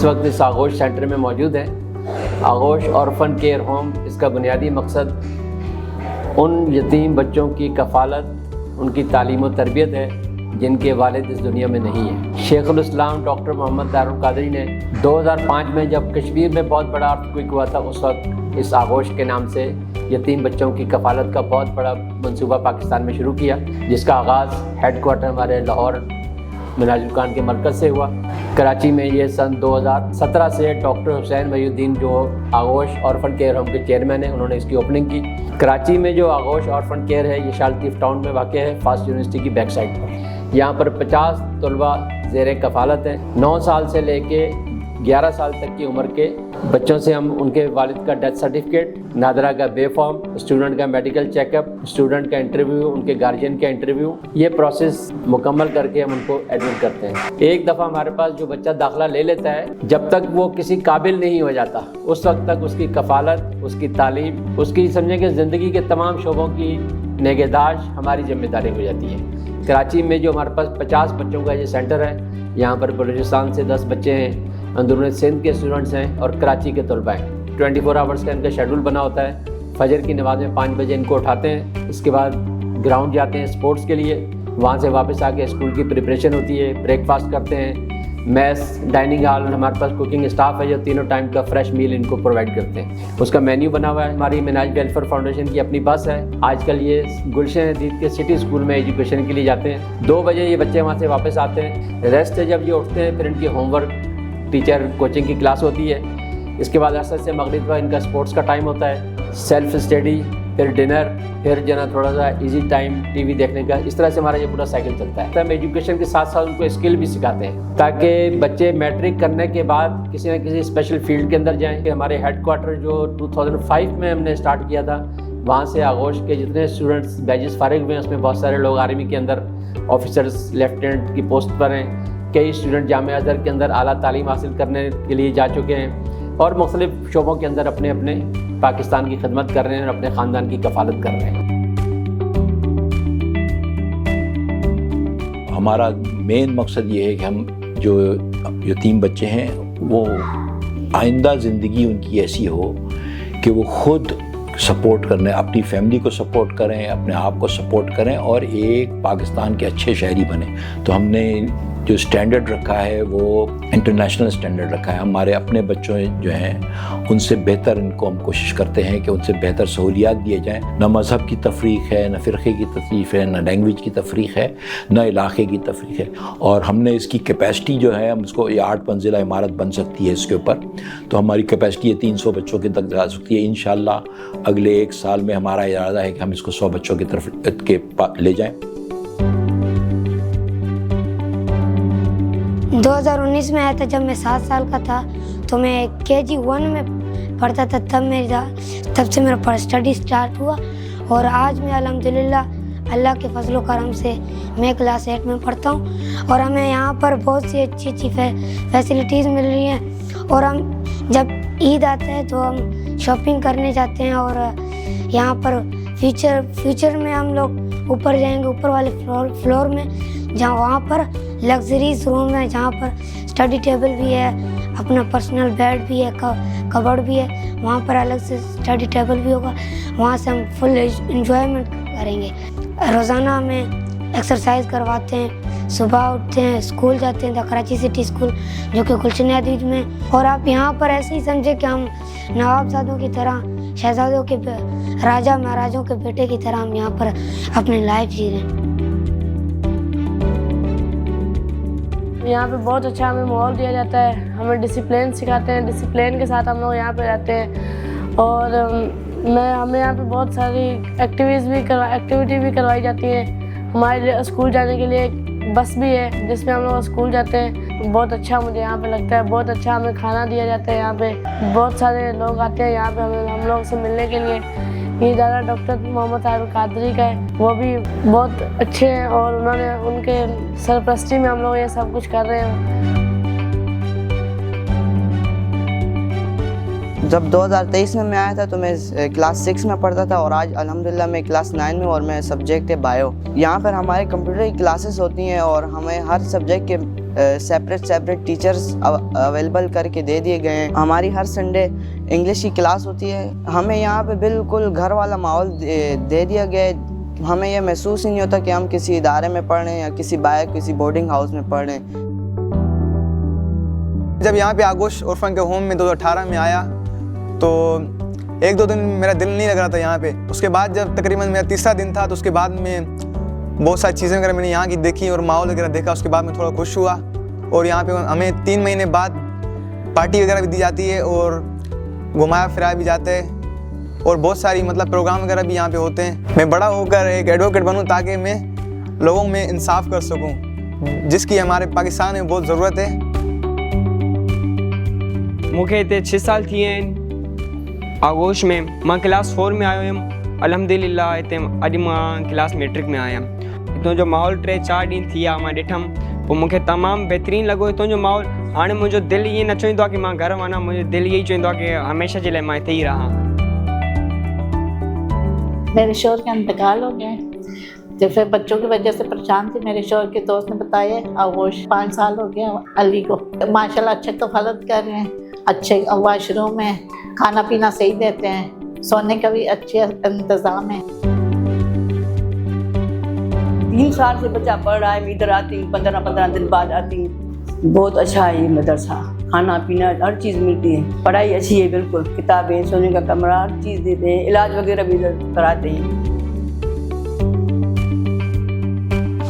वक्त इस आगोश सेंटर में मौजूद हैं। आगोश ऑर्फन केयर होम, इसका बुनियादी मकसद उन यतीम बच्चों की कफ़ालत, उनकी तालीम और तरबियत है जिनके वालिद इस दुनिया में नहीं है। शेखुल इस्लाम डॉक्टर मोहम्मद तारुल कादरी ने 2005 में जब कश्मीर में बहुत बड़ा अर्थक्वेक हुआ था, उस वक्त इस आगोश के नाम से यतीम बच्चों की कफ़ालत का बहुत बड़ा मंसूबा पाकिस्तान में शुरू किया, जिसका आगाज़ हेडक्वार्टर हमारे लाहौर मिनाजुल खान के मरकज़ से हुआ। कराची में ये सन 2017 से डॉक्टर हुसैन महिउद्दीन जो आगोश ऑर्फन केयर होम के चेयरमैन हैं, उन्होंने इसकी ओपनिंग की। कराची में जो आगोश ऑर्फन केयर है, ये शालतीफ टाउन में वाक़ है, फास्ट यूनिवर्सिटी की बैक साइड पर। यहाँ पर 50 तलबा ज़ेर कफ़ालत हैं। 9 साल से लेके 11 साल तक की उम्र के बच्चों से हम उनके वालिद का डेथ सर्टिफिकेट, नादरा का बे फॉर्म, स्टूडेंट का मेडिकल चेकअप, स्टूडेंट का इंटरव्यू, उनके गार्जियन का इंटरव्यू, ये प्रोसेस मुकम्मल करके हम उनको एडमिट करते हैं। एक दफ़ा हमारे पास जो बच्चा दाखिला ले लेता है, जब तक वो किसी काबिल नहीं हो जाता, उस वक्त तक उसकी कफ़ालत, उसकी तालीम, उसकी समझें कि ज़िंदगी के तमाम शोबों की निगहदाश्त हमारी जिम्मेदारी हो जाती है। कराची में जो हमारे पास 50 बच्चों का ये सेंटर है, यहाँ पर बलूचिस्तान से 10 बच्चे हैं, अंदरून सिंध के स्टूडेंट्स हैं और कराची के तलबा हैं। 24 आवर्स का इनका शेड्यूल बना होता है। फजर की नमाज में 5 बजे इनको उठाते हैं, इसके बाद ग्राउंड जाते हैं स्पोर्ट्स के लिए, वहाँ से वापस आके स्कूल की प्रिपरेशन होती है, ब्रेकफास्ट करते हैं, मैस, डाइनिंग हॉल, हमारे पास कुकिंग स्टाफ है जो तीनों टाइम का फ्रेश मील इनको प्रोवाइड करते हैं। उसका मेन्यू बना हुआ है। हमारी मिनाज वेलफेयर फाउंडेशन की अपनी बस है। आजकल ये गुलशन हदीद के सिटी स्कूल में एजुकेशन के लिए जाते हैं। 2 बजे ये बच्चे वहाँ से वापस आते हैं। रेस्ट है जब ये उठते हैं, फिर इनकी होमवर्क, टीचर कोचिंग की क्लास होती है। इसके बाद असर से मगरिब का इनका स्पोर्ट्स का टाइम होता है, सेल्फ स्टडी, फिर डिनर, फिर जो ना थोड़ा सा इजी टाइम टीवी देखने का। इस तरह से हमारा ये पूरा साइकिल चलता है। हम एजुकेशन के साथ साथ उनको स्किल भी सिखाते हैं ताकि बच्चे मैट्रिक करने के बाद किसी न किसी स्पेशल फील्ड के अंदर जाएँ। हमारे हेडक्वार्टर जो 2005 में हमने स्टार्ट किया था, वहाँ से आगोश के जितने स्टूडेंट्स बैचेस फारिग हुए हैं, उसमें बहुत सारे लोग आर्मी के अंदर ऑफिसर्स, लेफ्टिनेंट की पोस्ट पर हैं। कई स्टूडेंट जामिया अज़हर के अंदर आला तालीम हासिल करने के लिए जा चुके हैं और मुख्तलिफ शोबों के अंदर अपने अपने पाकिस्तान की खिदमत कर रहे हैं और अपने ख़ानदान की कफ़ालत कर रहे हैं। हमारा मेन मकसद ये है कि हम जो यतीम बच्चे हैं वो आइंदा ज़िंदगी उनकी ऐसी हो कि वो खुद सपोर्ट करने, अपनी फैमिली को सपोर्ट करें, अपने आप को सपोर्ट करें और एक पाकिस्तान के अच्छे शहरी बने। तो हमने जो स्टैंडर्ड रखा है वो इंटरनेशनल स्टैंडर्ड रखा है। हमारे अपने बच्चों जो हैं उनसे बेहतर इनको हम कोशिश करते हैं कि उनसे बेहतर सहूलियात दिए जाएँ। न मज़हब की तफरीक है, न फ़िरक़े की तकलीफ़ है, न लैंग्वेज की तफरीक है, न इलाक़े की तफरीक है। और हमने इसकी कैपेसिटी जो है, हम इसको ये 8 मंजिला इमारत बन सकती है इसके ऊपर। तो हमारी कैपेसिटी 300 बच्चों की तक जा सकती है। इंशाअल्लाह अगले 1 साल में हमारा इरादा है कि हम इसको 100 बच्चों की तरफ ले जाएँ। 2019 में आया था जब मैं 7 साल का था, तो मैं KG 1 में पढ़ता था। तब से मेरा स्टडी स्टार्ट हुआ और आज मैं अल्हम्दुलिल्लाह अल्लाह के फजलो करम से मैं क्लास 8 में पढ़ता हूँ और हमें यहाँ पर बहुत सी अच्छी फैसिलिटीज़ मिल रही हैं। और हम जब ईद आता है तो हम शॉपिंग करने जाते हैं और यहाँ पर फ्यूचर में हम लोग ऊपर जाएंगे, ऊपर वाले फ्लोर में, जहाँ वहाँ पर लग्जरीज रूम है, जहाँ पर स्टडी टेबल भी है, अपना पर्सनल बेड भी है, कबर्ड भी है। वहाँ पर अलग से स्टडी टेबल भी होगा। वहाँ से हम फुल एंजॉयमेंट करेंगे। रोज़ाना हमें एक्सरसाइज करवाते हैं, सुबह उठते हैं, स्कूल जाते हैं, द कराची सिटी स्कूल जो कि गुलशन हदीद में। और आप यहाँ पर ऐसे ही समझे कि हम नवाबजादों की तरह, शहजादों के, राजा महाराजों के बेटे की तरह हम यहाँ पर अपनी लाइफ जी रहे हैं। यहाँ पे बहुत अच्छा हमें माहौल दिया जाता है, हमें डिसिप्लिन सिखाते हैं, डिसिप्लिन के साथ हम लोग यहाँ पे रहते हैं। और हमें यहाँ पे बहुत सारी एक्टिविटी भी करवाई जाती है। हमारे स्कूल जाने के लिए एक बस भी है जिसमें हम लोग स्कूल जाते हैं। बहुत अच्छा मुझे यहाँ पे लगता है, बहुत अच्छा हमें खाना दिया जाता है। यहाँ पे बहुत सारे लोग आते हैं यहाँ पे हम लोग से मिलने के लिए। ये ज़्यादा डॉक्टर मोहम्मद तारुल कादरी का है, वो भी बहुत अच्छे हैं और उनके सरपरस्ती में हम लोग ये सब कुछ कर रहे हैं। जब 2023 में मैं आया था तो मैं क्लास 6 में पढ़ता था और आज अल्हम्दुलिल्लाह मैं क्लास 9 में और मैं सब्जेक्ट है बायो। यहाँ पर हमारे कंप्यूटर की क्लासेस होती हैं और हमें हर सब्जेक्ट के सेपरेट टीचर्स अवेलेबल करके दे दिए गए हैं। हमारी हर संडे इंग्लिश की क्लास होती है। हमें यहाँ पे बिल्कुल घर वाला माहौल दे दिया गया है। हमें यह महसूस ही नहीं होता कि हम किसी इदारे में पढ़ रहे हैं या किसी बोर्डिंग हाउस में पढ़ रहे हैं। जब यहाँ पे आगोश ऑर्फन के होम में 2018 में आया तो 1-2 दिन मेरा दिल नहीं लग रहा था यहाँ पे। उसके बाद जब तकरीबन मेरा तीसरा दिन था तो उसके बाद में बहुत सारी चीज़ें वगैरह मैंने यहाँ की देखी और माहौल वगैरह देखा। उसके बाद मैं थोड़ा खुश हुआ और यहाँ पे हमें 3 महीने बाद पार्टी वगैरह भी दी जाती है और घुमाया फिराया भी जाता है और बहुत सारी मतलब प्रोग्राम वगैरह भी यहाँ पे होते हैं। मैं बड़ा होकर एक एडवोकेट बनूँ ताकि मैं लोगों में इंसाफ कर सकूँ, जिसकी हमारे पाकिस्तान में बहुत ज़रूरत है। मूंखे हिते 6 साल थी विया आहिनि। आगोश में मां क्लास 4 में आयो हुयुमि। अल्हम्दुलिल्लाह हिते अॼु मां क्लास मैट्रिक में आहियां। हितां जो माहौल 3-4 ॾींहं थी विया मां ॾिठमि, पोइ मूंखे तमामु बहितरीनु लॻो हितां जो माहौल। हाणे मुंहिंजो दिलि ईअं न चवंदो आहे की मां घर वञा, मुंहिंजो दिलि इहो ई चवंदो आहे कि हमेशह जे लाइ मां हिते ई रहां। मेरे शौहर का इंतकाल हो गया तो फिर बच्चों की वजह से परेशान थी। मेरे शौहर के दोस्त ने बताया आगोश 5 साल हो गया अली को, माशाल्लाह अच्छे कफालत कर रहे हैं, अच्छे वाशरूम है, खाना पीना सही देते हैं, सोने का भी अच्छे इंतज़ाम है। 3 साल से बच्चा पढ़ रहा है। मैं इधर आती हूँ, 15-15 दिन बाद आती हूँ। बहुत अच्छा है ये मदरसा, खाना पीना हर चीज़ मिलती है, पढ़ाई अच्छी है बिल्कुल, किताबें, सोने का कमरा, हर चीज़ देते हैं, इलाज वगैरह भी इधर कराते हैं।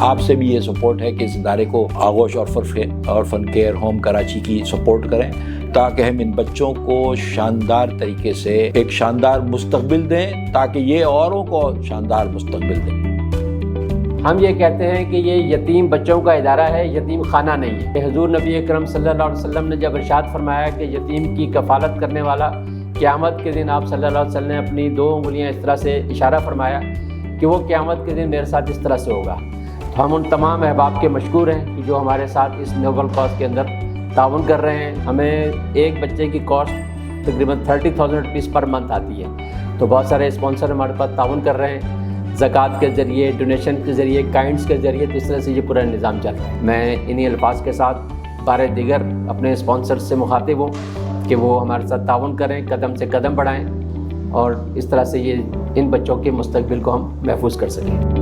आपसे भी ये सपोर्ट है कि इस इदारे को आगोश ऑर्फन केयर होम कराची की सपोर्ट करें ताकि हम इन बच्चों को शानदार तरीके से एक शानदार मुस्तकबिल दें, ताकि ये औरों को शानदार मुस्तकबिल दें। हम ये कहते हैं कि ये यतीम बच्चों का इदारा है, यतीम खाना नहीं है। हुजूर नबी अकरम सल्लल्लाहु अलैहि वसल्लम ने जब इरशाद फरमाया कि यतीम की कफालत करने वाला क़यामत के दिन, आप सल्लल्लाहु अलैहि वसल्लम ने अपनी 2 उंगलियां इस तरह से इशारा फरमाया कि वो क़यामत के दिन मेरे साथ इस तरह से होगा। तो हम उन तमाम अहबाब के मशकूर हैं कि जो हमारे साथ इस नोबल कॉज के अंदर ताउन कर रहे हैं। हमें एक बच्चे की कॉस्ट तकरीबन 30,000 रुपीज़ पर मंथ आती है। तो बहुत सारे स्पॉन्सर हमारे पास ताउन कर रहे हैं, ज़कात के ज़रिए, डोनेशन के ज़रिए, काइंड्स के ज़रिए। तो इस तरह से ये पूरा निज़ाम चल रहा है। मैं इन्हीं अल्फाज के साथ बारे दीगर अपने स्पॉन्सर से मुखातिब हूँ कि वो हमारे साथ ताउन करें, कदम से कदम बढ़ाएँ और इस तरह से ये इन बच्चों के मुस्तकबिल को हम महफूज कर सकें।